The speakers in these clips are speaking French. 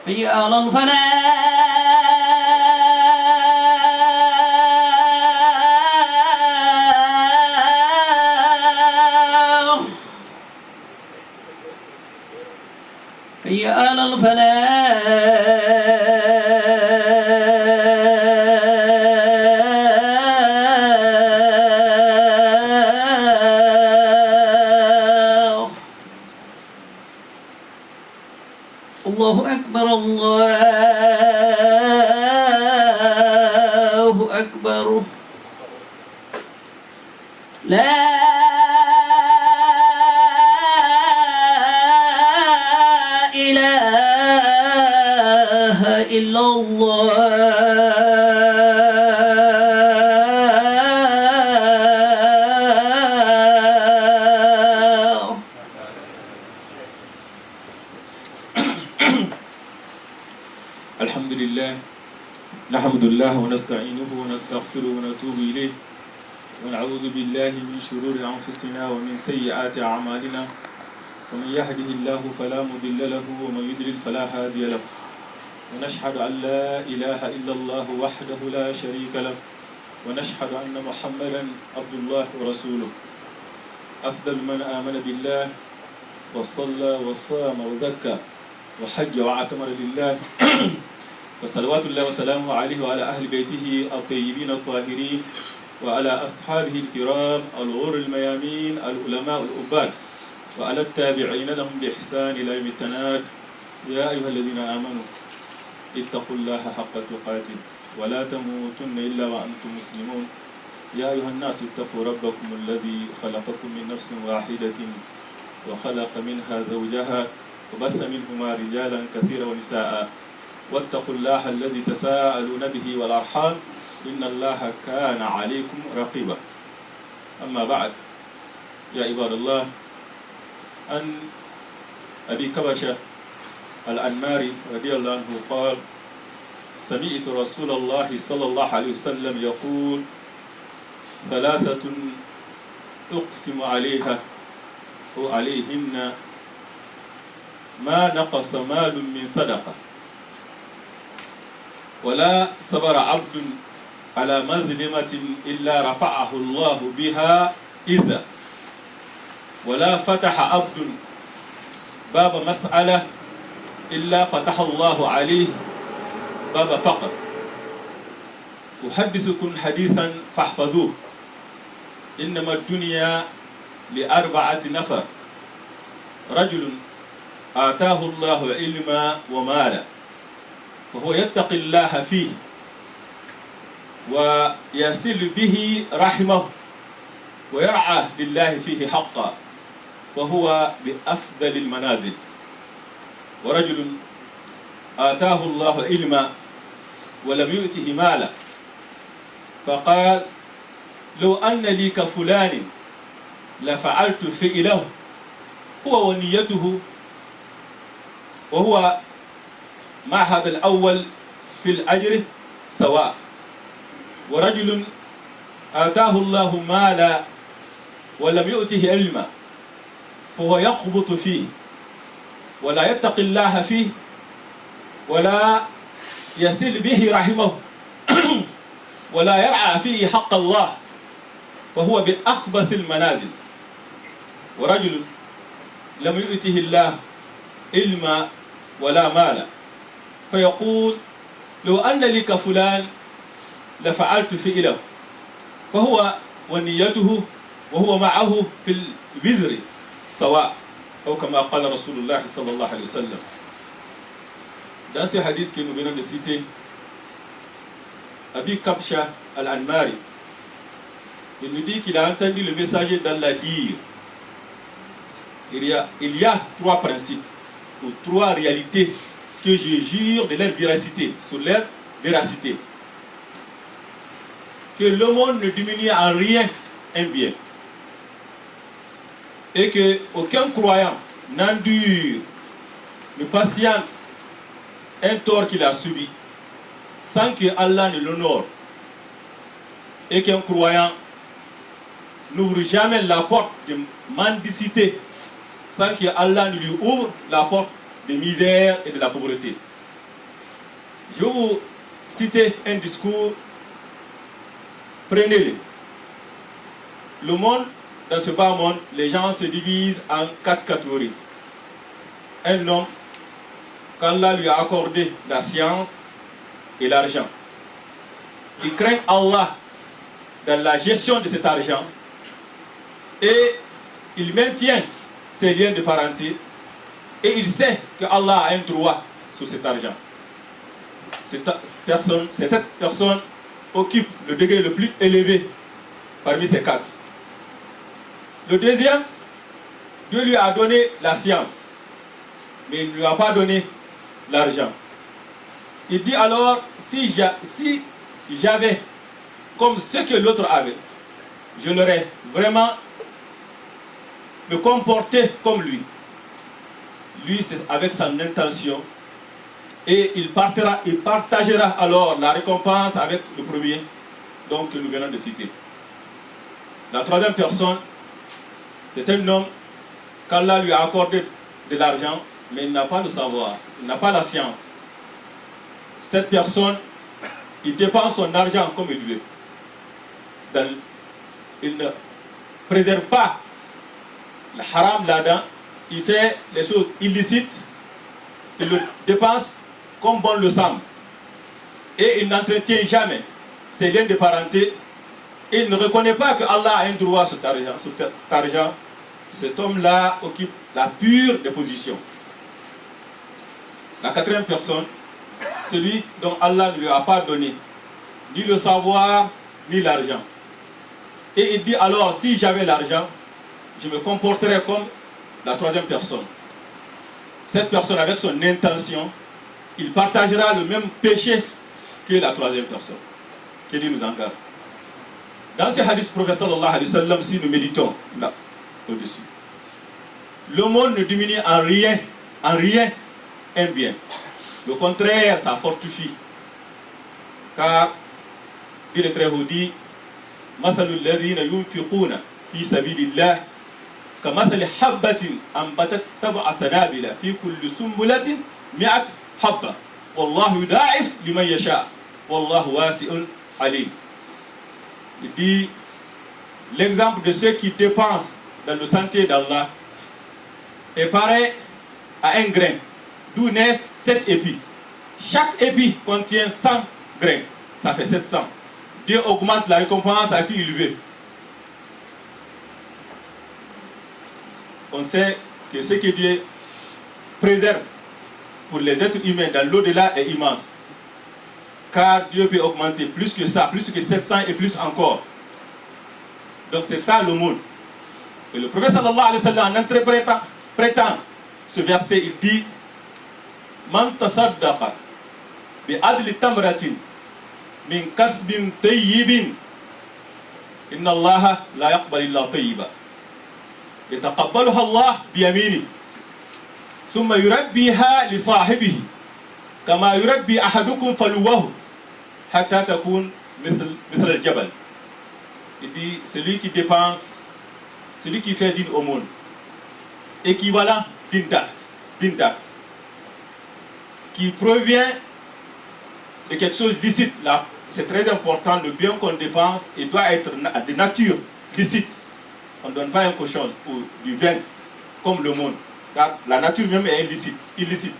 فيا للفناء فيا للفناء الله أكبر الله أكبر لا إله إلا الله الحمد لله نحمد الله ونستعينه ونستغفره ونتوب إليه ونعوذ بالله من شرور أنفسنا ومن سيئات أعمالنا ومن يهده الله فلا مضل له ومن يضلل فلا هادي له ونشهد أن لا إله إلا الله وحده لا شريك له ونشهد أن محمدا عبد الله ورسوله أفضل من آمن بالله وصلى وصام وزكى وحج واعتمر لله وصلوات الله وسلامه عليه وعلى أهل بيته الطيبين الطاهرين وعلى أصحابه الكرام الغر الميامين العلماء الأباد وعلى التابعين لهم بإحسان إلى يوم التناد. يا أيها الذين آمنوا اتقوا الله حق تقاته ولا تموتن إلا وأنتم مسلمون. يا أيها الناس اتقوا ربكم الذي خلقكم من نفس واحدة وخلق منها زوجها وبث منهما رجالا كثيرا ونساء واتقوا الله الذي تساءلون به والأرحام إن الله كان عليكم رقيبا. أما بعد يا عباد الله أن أبي كبشة الأنماري رضي الله عنه قال سمعت رسول الله صلى الله عليه وسلم يقول ثلاثة أقسم عليها وعليهن ما نقص مال من صدقة ولا صبر عبد على مظلمة إلا رفعه الله بها إذا ولا فتح عبد باب مسألة إلا فتح الله عليه باب فقر. أحدثكم حديثا فاحفظوه. إنما الدنيا لأربعة نفر: رجل آتاه الله علما ومالا وهو يتقي الله فيه ويصل به رحمه ويرعى لله فيه حقا وهو بأفضل المنازل. ورجل آتاه الله علما ولم يؤته مالا فقال لو أن لي كفلان لفعلت فعله هو ونيته وهو مع هذا الأول في الأجر سواء. ورجل آتاه الله مالا ولم يؤته علما فهو يخبط فيه ولا يتقي الله فيه ولا يصل به رحمه ولا يرعى فيه حق الله وهو بأخبث المنازل. ورجل لم يؤته الله علما ولا مالا فيقول لو أن لي كفلان لفعلت فعله فهو ونيته وهو معه في الوزر سواء أو كما قال رسول الله صلى الله عليه وسلم. Dans ce hadith que nous venons de citer, Abi Kabsha al-Anmari, il nous dit qu'il a entendu le messager d'Allah dire il y a trois principes ou trois réalités que je jure de leur véracité, sur leur véracité. Que le monde ne diminue en rien un bien. Et que aucun croyant n'endure, ne patiente un tort qu'il a subi sans que Allah ne l'honore. Et qu'un croyant n'ouvre jamais la porte de mendicité sans que Allah ne lui ouvre la porte de misère et de la pauvreté. Je vais vous citer un discours. Prenez-le. Le monde, dans ce bas monde, les gens se divisent en 4 catégories. Un homme, qu'Allah lui a accordé la science et l'argent. Il craint Allah dans la gestion de cet argent et il maintient ses liens de parenté et il sait que Allah a un droit sur cet argent. Cette personne occupe le degré le plus élevé parmi ces 4. Le deuxième, Dieu lui a donné la science, mais il ne lui a pas donné l'argent. Il dit alors, si j'avais comme ce que l'autre avait, je l'aurais vraiment me comporté comme lui. Lui, c'est avec son intention. Et il partagera alors la récompense avec le premier, donc que nous venons de citer. La troisième personne, c'est un homme qu'Allah lui a accordé de l'argent, mais il n'a pas le savoir, il n'a pas la science. Cette personne, il dépense son argent comme il veut. Il ne préserve pas le haram là-dedans, il fait les choses illicites, il le dépense comme bon le semble. Et il n'entretient jamais ses liens de parenté. Et il ne reconnaît pas que Allah a un droit sur cet argent. Cet homme-là occupe la pure des positions. La quatrième personne, celui dont Allah ne lui a pas donné ni le savoir, ni l'argent. Et il dit alors, si j'avais l'argent, je me comporterais comme la troisième personne. Cette personne, avec son intention, il partagera le même péché que la troisième personne. Que Dieu nous en garde. Dans ce hadith, le prophète sallallahu alayhi wa sallam, si nous méditons là, au-dessus, le monde ne diminue en rien un bien. Le contraire, ça fortifie. Car, Dieu est très haut dit, مثل الذين ينفقون في سبيل الله كمثل حبة أنبتت 7 سنابل في كل سنبلة 100 حبة والله يضاعف لمن يشاء والله واسع عليم. Il dit l'exemple de ceux qui dépensent dans le sentier d'Allah est pareil à un grain d'où naissent 7 épis. Chaque épi contient 100 grains, ça fait 700. Dieu augmente la récompense à qui il veut. On sait que ce que Dieu préserve pour les êtres humains dans l'au-delà est immense. Car Dieu peut augmenter plus que ça, plus que 700 et plus encore. Donc c'est ça le monde. Et le prophète sallallahu alayhi wa sallam, en interprétant ce verset, il dit Man tasaddaqa bi adli tamratin min kasbin tayyibin inna allaha la yaqbal illa tayyiba yataqabbaluha Allah biyamini thumma yurabbiha li sahibihi kama yurabbi ahadukum faluwahu hatta takun mithl al-jabal. Il dit celui qui dépense, celui qui fait d'une aumône équivalent d'une date qui provient de quelque chose licite. Là, c'est très important, le bien qu'on dépense, il doit être de nature licite. On ne donne pas un cochon ou du vin comme le monde, car la nature même est illicite.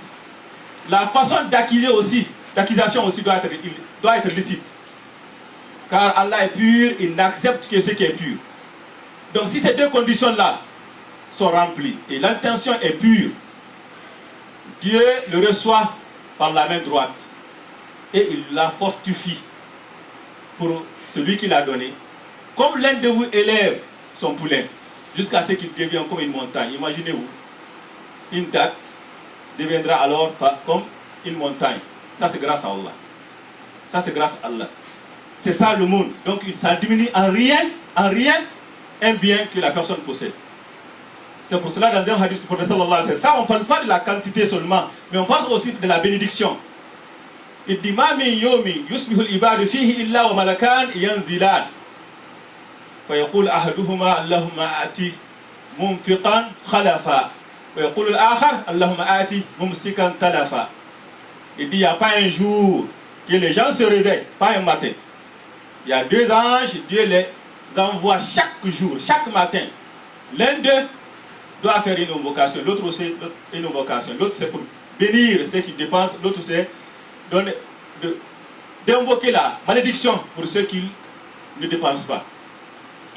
La façon d'accusation aussi doit être licite. Car Allah est pur, il n'accepte que ce qui est pur. Donc si ces deux conditions-là sont remplies et l'intention est pure, Dieu le reçoit par la main droite et il la fortifie pour celui qui l'a donné. Comme l'un de vous élève son poulain jusqu'à ce qu'il devienne comme une montagne. Imaginez-vous, une date deviendra alors comme une montagne. Ça c'est grâce à Allah. Ça c'est grâce à Allah. C'est ça le monde. Donc ça diminue en rien un bien que la personne possède. C'est pour cela dans un hadith du prophète sallallahu alayhi wa sallam, ça on ne parle pas de la quantité seulement, mais on parle aussi de la bénédiction. Il dit ma min yomi yusbihu al-ibadu fihi illa wa malakan yanzilan fa yaqul ahaduhuma allahumma ati mumfiqan khalafa wa yaqul al-akhar allahumma ati mumsikan talafa. Il dit, il n'y a pas un jour que les gens se réveillent, pas un matin. Il y a 2 anges, Dieu les envoie chaque jour, chaque matin. L'un d'eux doit faire une invocation, l'autre aussi une invocation. L'autre c'est pour bénir ceux qui dépensent, l'autre c'est d'invoquer la malédiction pour ceux qui ne dépensent pas.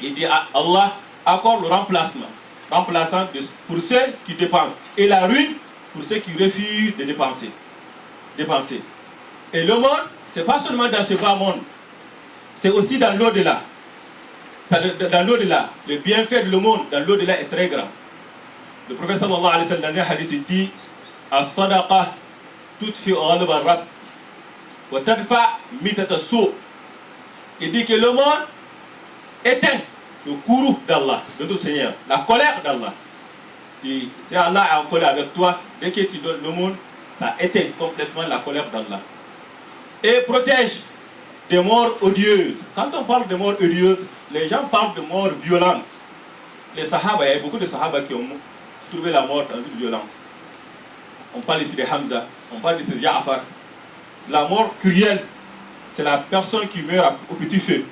Il dit à Allah accorde le remplacement, remplaçant pour ceux qui dépensent, et la ruine pour ceux qui refusent de dépenser. Et le monde, c'est pas seulement dans ce bas monde, c'est aussi dans l'au-delà. Dans l'au-delà, le bienfait de le monde dans l'au-delà est très grand. Le prophète sallallahu alayhi wa sallam dans un hadith il dit as-sadaqa tudfi ghadab ar-rabb wa tadfa mitat as-su'. Il dit que le monde éteint le courroux d'Allah, de notre Seigneur, la colère d'Allah. Si Allah est en colère avec toi, dès que tu donnes le monde, ça éteint complètement la colère d'Allah. Et protège des morts odieuses. Quand on parle de morts odieuses, les gens parlent de morts violentes. Les Sahaba, il y a beaucoup de Sahaba qui ont trouvé la mort dans une violence. On parle ici de Hamza, on parle ici de Ja'far. La mort cruelle, c'est la personne qui meurt au petit feu,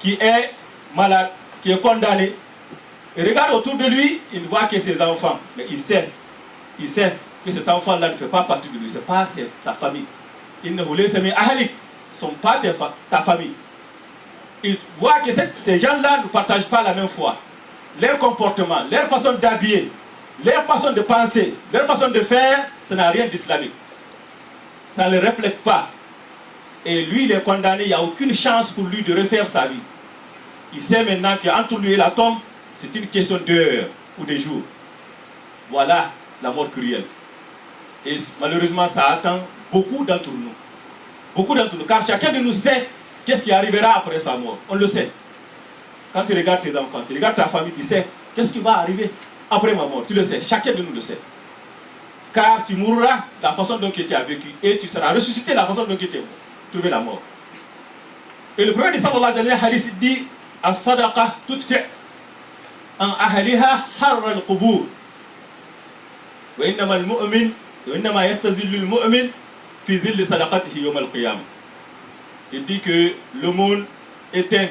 qui est malade, qui est condamné. Il regarde autour de lui, il voit que ses enfants, mais il sait que cet enfant-là ne fait pas partie de lui, ce n'est pas sa famille. Il ne voulait s'aimer ahalik, ne sont pas ta famille. Il voit que ces gens-là ne partagent pas la même foi. Leur comportement, leur façon d'habiller, leur façon de penser, leur façon de faire, ça n'a rien d'islamique. Ça ne le reflète pas. Et lui, il est condamné, il n'y a aucune chance pour lui de refaire sa vie. Il sait maintenant qu'entre lui et la tombe, c'est une question d'heures ou de jours. Voilà la mort cruelle. Et malheureusement, ça attend beaucoup d'entre nous. Beaucoup d'entre nous. Car chacun de nous sait qu'est-ce qui arrivera après sa mort. On le sait. Quand tu regardes tes enfants, tu regardes ta famille, tu sais qu'est-ce qui va arriver après ma mort. Tu le sais. Chacun de nous le sait. Car tu mourras de la façon dont tu as vécu et tu seras ressuscité de la façon dont tu as trouvé la mort. Et le prophète sallallahu alayhi wa sallam dit as-sadaqa tudfi an ahliha harra al-qubur. Wa innama al-mu'min wa innama yastazillu al-mu'min fi dhilli sadaqatihi yawm al-qiyamah. Il dit que le monde éteint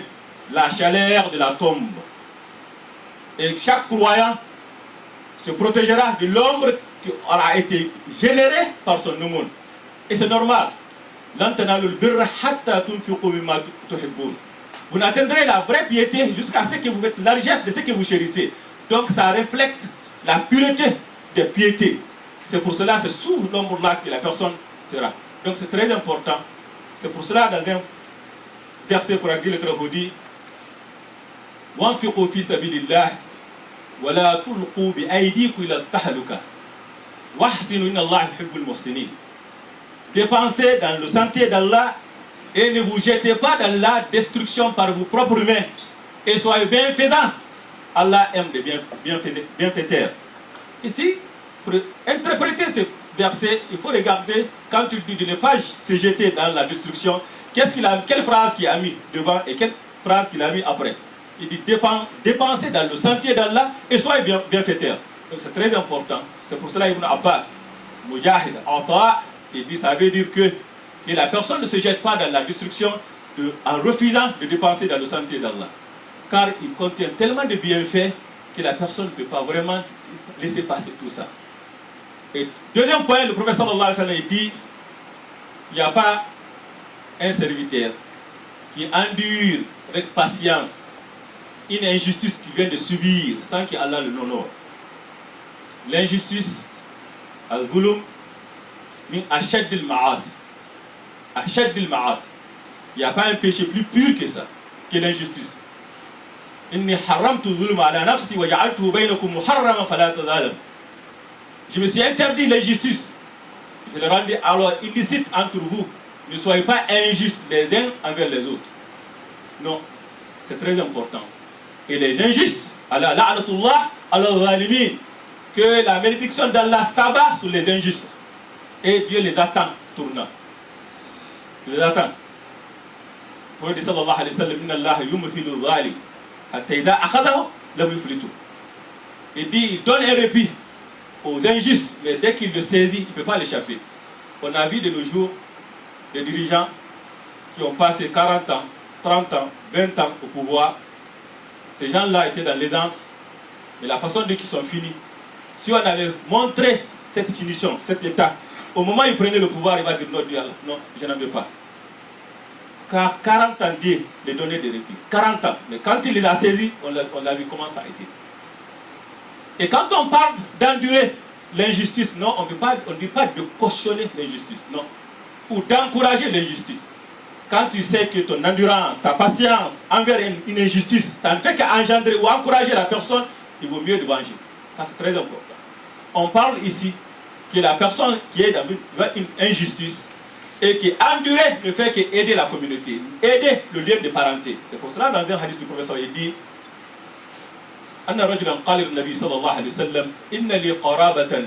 la chaleur de la tombe. Et chaque croyant se protégera de l'ombre qui aura été générée par son aumône. Et c'est normal. Vous n'atteindrez la vraie piété jusqu'à ce que vous faites la largesse de ce que vous chérissez. Donc ça reflète la pureté des piétés. C'est pour cela, c'est sous l'ombre-là que la personne sera. Donc c'est très important. C'est pour cela, dans un verset pour agir le Très-Haut dit وَانْفِقُوا فِي سَبِيلِ اللَّهِ وَلَا تُلْقُوا بِأَيْدِيكُمْ إِلَى التَّهْلُكَةِ وَأَحْسِنُوا إِنَّ اللَّهَ يُحِبُّ الْمُحْسِنِينَ. Dépensez dans le sentier d'Allah et ne vous jetez pas dans la destruction par vos propres mains. Et soyez bienfaisants. Allah aime les bienfaiteurs. Ici, pour interpréter ce verset, il faut regarder quand il dit de ne pas se jeter dans la destruction. Quelle phrase qu'il a mis devant et quelle phrase qu'il a mis après. Il dit dépensez dans le sentier d'Allah et soyez bienfaiteurs. Donc c'est très important. C'est pour cela Ibn Abbas, Mujahid, Ata, il dit ça veut dire que la personne ne se jette pas dans la destruction en refusant de dépenser dans le sentier d'Allah. Car il contient tellement de bienfaits que la personne ne peut pas vraiment laisser passer tout ça. Et deuxième point, le prophète sallallahu alayhi wa sallam dit il n'y a pas un serviteur qui endure avec patience une injustice qu'il vient de subir sans qu'Allah le honore. L'injustice, al-zulum, min ashad al-ma'asi. Ashad al-ma'asi. Il n'y a pas un péché plus pur que ça, que l'injustice. Inni haramtu zulma ala nafsi wa ja'altuhu baynakum muharraman fala tadhalam. Je me suis interdit l'injustice. Je l'ai rendu alors illicite entre vous. Ne soyez pas injustes les uns envers les autres. Non, c'est très important. Et les injustes, Allah la'anatullah ala zalimin, que la bénédiction d'Allah s'abat sur les injustes. Et Dieu les attend tournant. Il les attend. Pour dire sallallahu alayhi wa sallam, inna Allah yumhilu zalim hatta idha akhadahu lam yuflitu. Il dit, il donne un répit aux injustes, mais dès qu'il le saisit, il ne peut pas l'échapper. On a vu de nos jours des dirigeants qui ont passé 40 ans, 30 ans, 20 ans au pouvoir. Ces gens-là étaient dans l'aisance, mais la façon dont ils sont finis, si on avait montré cette finition, cet état, au moment où il prenait le pouvoir, il va dire non, je n'en veux pas. Car 40 ans, Dieu les donnait des répits. 40 ans. Mais quand il les a saisis, on a vu comment ça a été. Et quand on parle d'endurer l'injustice, non, on ne dit pas de cautionner l'injustice, non. Ou d'encourager l'injustice. Quand tu sais que ton endurance, ta patience envers une injustice, ça ne fait qu'engendrer ou encourager la personne, il vaut mieux de venger. Ça, c'est très important. On parle ici que la personne qui est dans une injustice et qui endurait le fait qu'aider la communauté, aider le lien de parenté. C'est pour cela, dans un hadith du professeur, il dit أن رجلا قال للنبي صلى الله عليه وسلم إن لي قرابة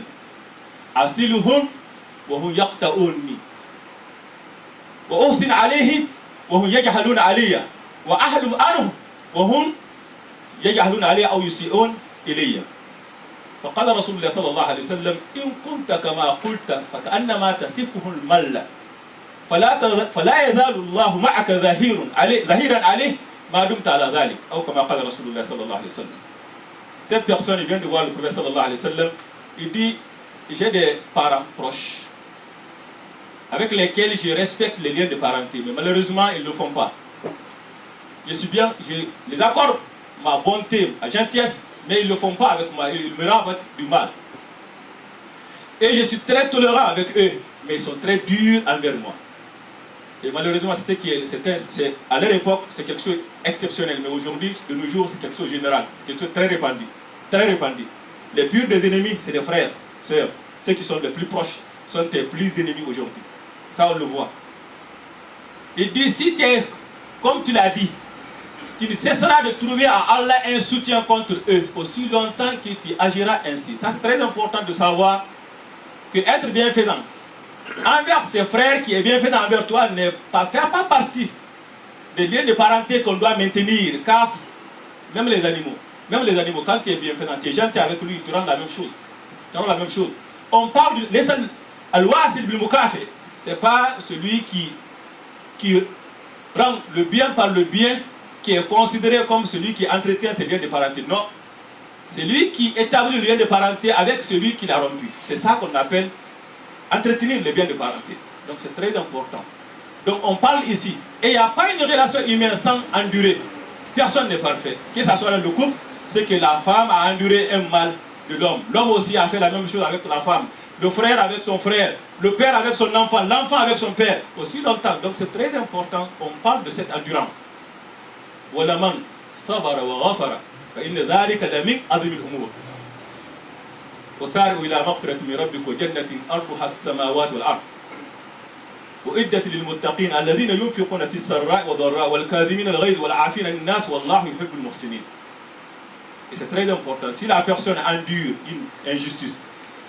أصلهم وهم يقطعونني وأحسن عليهم وهم يجهلون علي وأحلم عنهم وهم يجهلون علي أو يسيئون إلي. فقال رسول الله صلى الله عليه وسلم إن كنت كما قلت فكأنما تصفه المل فلا يزال الله معك ظهيرا عليه ما دمت على ذلك أو كما قال رسول الله صلى الله عليه وسلم. Cette personne, il vient de voir le prophète sallallahu alayhi wa sallam, il dit, j'ai des parents proches avec lesquels je respecte les liens de parenté, mais malheureusement, ils ne le font pas. Je les accorde ma bonté, ma gentillesse, mais ils ne le font pas avec moi, ils me rendent du mal. Et je suis très tolérant avec eux, mais ils sont très durs envers moi. Et malheureusement, à leur époque, c'est quelque chose d'exceptionnel, mais aujourd'hui, de nos jours, c'est quelque chose de général, c'est quelque chose de très répandu. Très répandu. Les purs des ennemis, c'est des frères, sœurs. Ceux qui sont les plus proches sont tes plus ennemis aujourd'hui. Ça, on le voit. Il dit, si tu es, comme tu l'as dit, tu ne cesseras de trouver à Allah un soutien contre eux aussi longtemps que tu agiras ainsi. Ça, c'est très important de savoir que être bienfaisant envers ses frères qui est bienfaisant envers toi ne fait pas partie des liens de parenté qu'on doit maintenir. Car même les animaux, quand tu es bienfaisant, tu es gentil avec lui, tu rends la même chose. On parle du al-wasil bil mukafi. C'est pas celui qui prend le bien par le bien qui est considéré comme celui qui entretient ses liens de parenté. Non. C'est lui qui établit le lien de parenté avec celui qui l'a rompu. C'est ça qu'on appelle entretenir les biens de parenté. Donc c'est très important. Donc on parle ici. Et il n'y a pas une relation humaine sans endurer. Personne n'est parfait. Que ce soit dans le couple, c'est que la femme a enduré un mal de l'homme. L'homme aussi a fait la même chose avec la femme. Le frère avec son frère. Le père avec son enfant. L'enfant avec son père. Aussi longtemps. Donc c'est très important qu'on parle de cette endurance. وَلَمَنْ صَبَرَ وَغَفَرَ فَإِنَّ ذَلِكَ لَمِنْ عَظِمِ الْأُمُورِ وسارعوا إلى مغفرة من ربكم وجنة أرضها السماوات والأرض وأعدت للمتقين الذين ينفقون في السراء والضراء والكاظمين الغيظ والعافين عن الناس والله يحب المحسنين. Et c'est très important. Si la personne endure une injustice,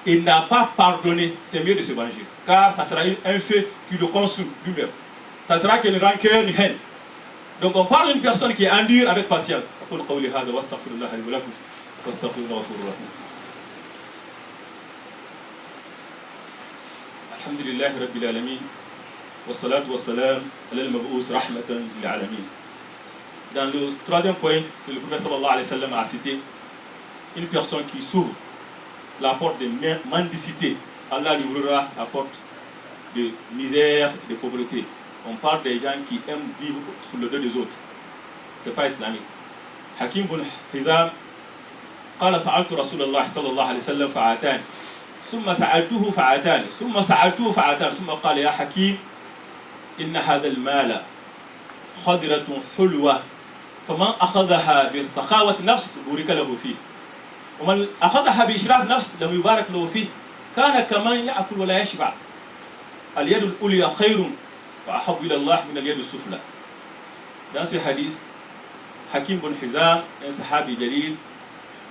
il n'a pas pardonné, c'est mieux de se venger. Car ça sera un fait qui le consume lui-même. Ça sera qu'une rancœur, une haine. Donc on parle d'une personne qui endure avec patience. أقول قولي هذا وأستغفر الله لي ولكم واستغفروه إنه غفور رحيم. الحمد لله رب العالمين والصلاة والسلام على المبعوث رحمة للعالمين. Dans le troisième point que le prophète sallallahu alayhi wa sallam a cité, une personne qui s'ouvre la porte de mendicité, Allah lui ouvrira la porte de misère, de pauvreté. On parle des gens qui aiment vivre sous le dos des autres. Ce n'est pas islamique. Hakim bin Hizam قال سألت رسول الله صلى الله عليه وسلم فأتاني ثم سألته فأتاني ثم سألته فأتاني ثم قال يا حكيم إن هذا المال خضرة حلوة فمن أخذها بسخاوة نفس بورك له فيه ومن أخذها بإشراف نفس لم يبارك له فيه كان كمن يأكل ولا يشبع اليد العليا خير وأحب إلى الله من اليد السفلى. Dans ce hadith, Hakim bin Hizam, un sahabi jalil,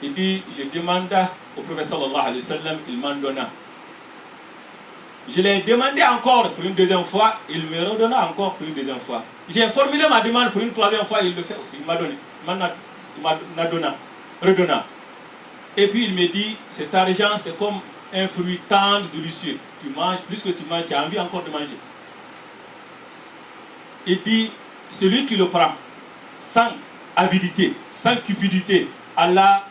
il dit, je demanda au prophète sallallahu alayhi wa sallam, il m'en donna. Je l'ai demandé encore pour une deuxième fois, il me redonna encore pour une deuxième fois. J'ai formulé ma demande pour une troisième fois, il le fait aussi, il m'a donné, il m'a redonna. Et puis il me dit, cet argent c'est comme un fruit tendre, délicieux. Tu manges, plus que tu manges, tu as envie encore de manger. Il dit, celui qui le prend sans avidité, sans cupidité, Allah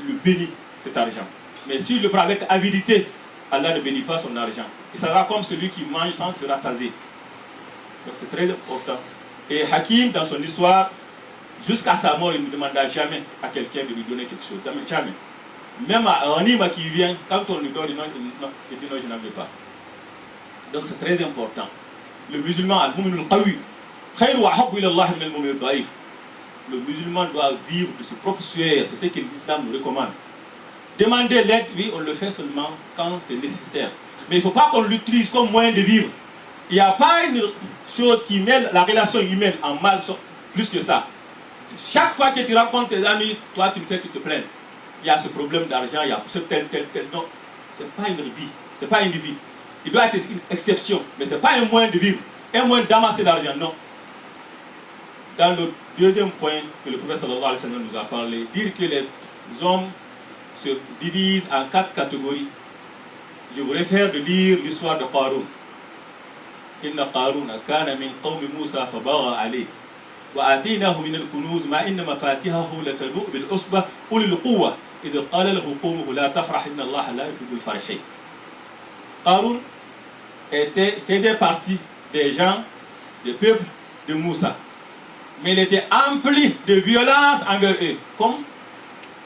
le bénit, cet argent. Mais s'il le prend avec avidité, Allah ne bénit pas son argent. Il sera comme celui qui mange sans se rassasier. Donc c'est très important. Et Hakim, dans son histoire, jusqu'à sa mort, il ne demanda jamais à quelqu'un de lui donner quelque chose. Jamais. Même à un imam qui vient, quand on lui donne, il dit non, je n'en veux pas. Donc c'est très important. Le musulman, le musulman doit vivre de ses propres sueurs, c'est ce que l'islam nous recommande. Demander l'aide, oui, on le fait seulement quand c'est nécessaire. Mais il ne faut pas qu'on l'utilise comme moyen de vivre. Il n'y a pas une chose qui met la relation humaine en mal plus que ça. Chaque fois que tu rencontres tes amis, toi tu ne fais que te plaindre. Il y a ce problème d'argent, il y a ce tel. Non, ce n'est pas une vie. Ce n'est pas une vie. Il doit être une exception, mais ce n'est pas un moyen de vivre. Un moyen d'amasser l'argent, non. Dans le deuxième point que le prophète sallallahu alayhi wa sallam nous a parlé, dire que les hommes se divisent en 4 catégories. Je vous réfère de lire l'histoire de Qarun. Inna Qarun kana min qawmi Musa fabagha alayh. وآتيناه من الكنوز ما إن مفاتيحه لتنوء بالعصبة أولي القوة إذ قال له قومه لا تفرح إن الله لا يحب الفرحين. Qarun faisait partie des gens, des peuples de Moussa. Mais il était empli de violence envers eux.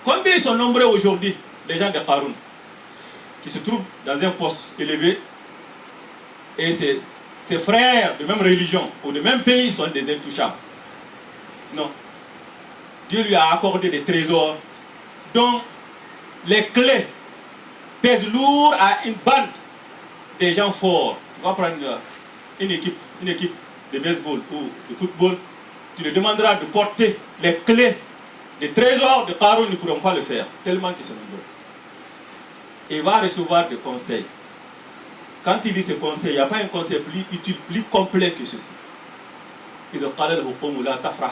Combien ils sont nombreux aujourd'hui, les gens de Qarun, qui se trouvent dans un poste élevé, et ses frères de même religion ou de même pays sont des intouchables. Non. Dieu lui a accordé des trésors dont les clés pèsent lourd à une bande des gens forts. Tu vas prendre une équipe de baseball ou de football, tu lui demanderas de porter les clés des trésors de Qarun, ils ne pourront pas le faire, tellement qu'ils sont nombreux. Et il va recevoir des conseils. Quand il dit ce conseil, il n'y a pas un conseil plus utile, plus complet que ceci. إذا قال له قوم لا تفرح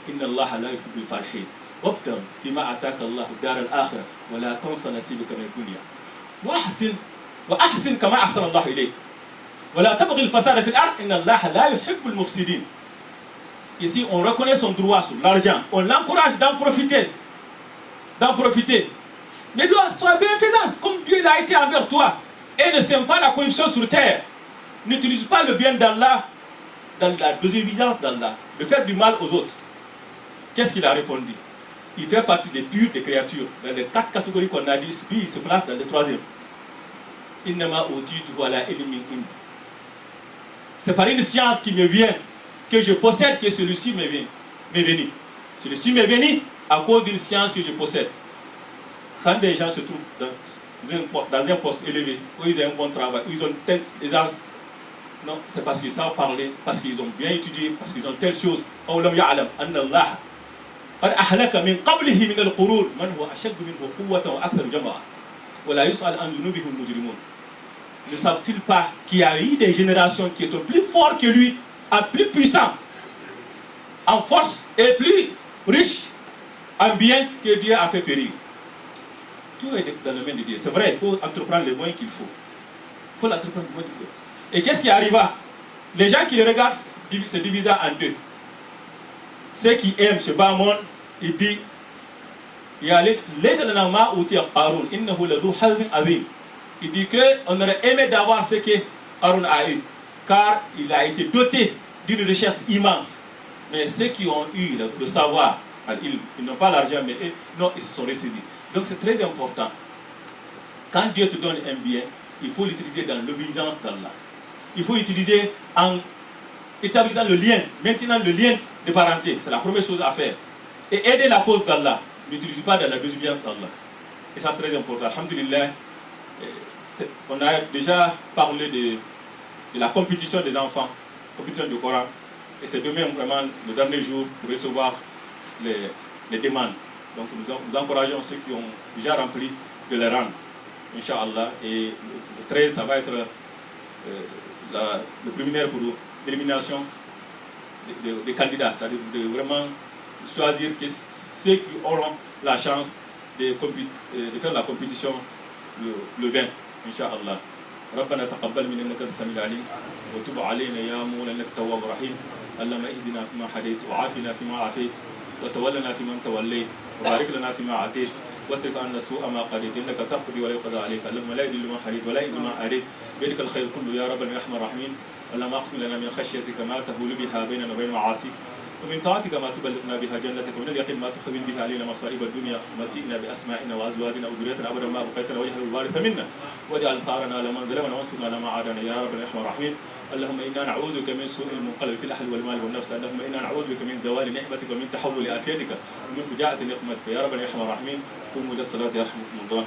إن الله لا يحب الفرحين وابتغ فيما آتاك الله الدار الآخرة ولا تنس نصيبك من الدنيا وأحسن كما أحسن الله إليك ولا تبغي الفساد في الأرض إن الله لا يحب المفسدين. Ici, on reconnaît son droit sur l'argent, on l'encourage d'en profiter. Mais doit sois bienfaisant, comme Dieu l'a été envers toi, et ne sème pas la corruption sur terre. N'utilise pas le bien d'Allah dans la désobéissance d'Allah, de faire du mal aux autres. Qu'est-ce qu'il a répondu? Il fait partie des pures des créatures. Dans les 4 catégories qu'on a dit, lui, il se place dans le 3e. C'est par une science qui me vient, que je possède, que celui-ci m'est venu. Celui-ci m'est venu à cause d'une science que je possède. Quand des gens se trouvent dans un poste élevé, où ils ont un bon travail, où ils ont telle aisance, non, c'est parce qu'ils savent parler, parce qu'ils ont bien étudié, parce qu'ils ont telle chose. Ne savent-ils pas qu'il y a eu des générations qui étaient plus fortes que lui, plus puissants, en force et plus riches en bien que Dieu a fait périr. Tout est dans le main de Dieu. C'est vrai, il faut entreprendre les moyens qu'il faut. Il faut l'entreprendre les moyens qu'il faut. Et qu'est-ce qui arriva? Les gens qui le regardent se divisent en 2. Ceux qui aiment ce bas monde, il dit, il dit qu'on aurait aimé d'avoir ce que Qarun a eu, car il a été doté d'une recherche immense. Mais ceux qui ont eu le savoir, ils n'ont pas l'argent, mais non, ils se sont ressaisis. Donc c'est très important. Quand Dieu te donne un bien, il faut l'utiliser dans l'obéissance d'Allah. Il faut utiliser en établissant le lien, maintenant le lien de parenté. C'est la première chose à faire. Et aider la cause d'Allah. N'utilise pas dans la désobéissance d'Allah. Et ça c'est très important. Alhamdulillah, on a déjà parlé de la compétition des enfants, compétition du Coran. Et c'est demain vraiment le dernier jour pour recevoir les demandes. Donc nous encourageons ceux qui ont déjà rempli de les rendre, Inch'Allah. Et le 13, ça va être le préliminaire pour l'élimination des candidats, c'est-à-dire de vraiment choisir ceux qui auront la chance de faire la compétition le 20. إن شاء الله. ربنا تقبل منا إنك أنت السميع العليم وتب علينا يا مولانا إنك تواب رحيم. اللهم اهدنا فيما هديت وعافنا فيما عافيت وتولنا فيمن توليت وبارك لنا فيما أعطيت واصرف عنا سوء ما قضيت إنك تقضي ولا يقضى عليك. اللهم لا يذل من حديث ولا يعز من أريد بيدك الخير كله يا رب الرحمن الرحيم. اللهم اقسم لنا من خشيتك ما تهول بها بيننا وبين معاصيك ومن طاعتك ما تبلغنا بها جنتك ومن اليقين ما تخبر بها علينا مصائب الدنيا ومتئنا باسمائنا وازواجنا وذريتنا ابدا ما بقيتنا واجعل الوارث منا واجعل ثارنا على من ظلمنا وانصرنا على ما عادانا يا رب الرحمن الرحيم. اللهم انا نعوذ بك من سوء المنقلب في الاهل والمال والنفس. اللهم انا نعوذ بك من زوال نعمتك ومن تحول عافيتك ومن فجاءة نقمتك يا رب الرحمن الرحيم. قوموا الى الصلاه يرحمكم الله.